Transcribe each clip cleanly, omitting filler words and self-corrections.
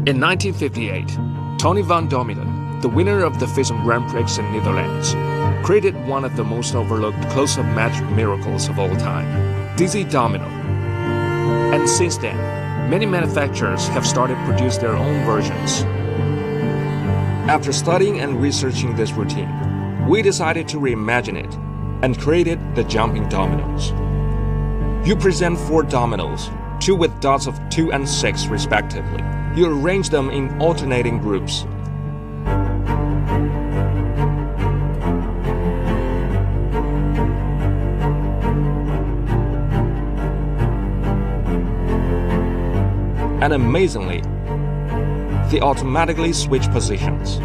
In 1958, Tony van Domelen, the winner of the FISM Grand Prix in Netherlands, created one of the most overlooked close-up magic miracles of all time, Dizzy Domino. And since then, many manufacturers have started to produce their own versions. After studying and researching this routine, we decided to reimagine it and created the Jumping Dominoes. You present 4 dominoes, 2 with dots of 2 and 6 respectively. You arrange them in alternating groups. And amazingly, they automatically switch positions.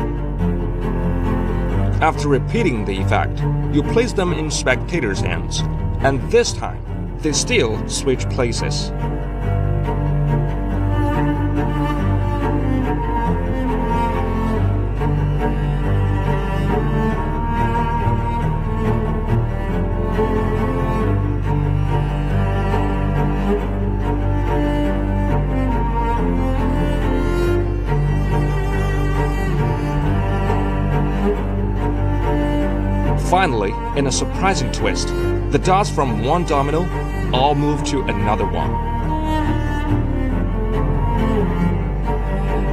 After repeating the effect, you place them in spectator's hands, and this time, they still switch places. Finally, in a surprising twist, the dots from one domino all move to another one.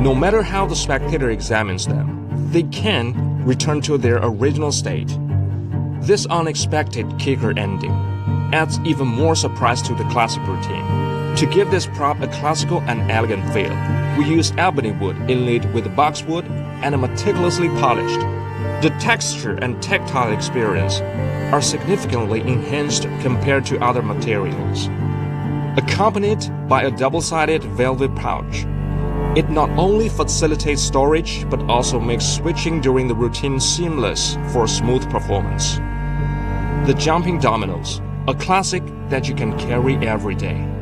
No matter how the spectator examines them, they can return to their original state. This unexpected kicker ending adds even more surprise to the classic routine. To give this prop a classical and elegant feel, we use ebony wood inlaid with boxwood and meticulously polished. The texture and tactile experience are significantly enhanced compared to other materials. Accompanied by a double-sided velvet pouch, it not only facilitates storage but also makes switching during the routine seamless for smooth performance. The Jumping Dominoes, a classic that you can carry every day.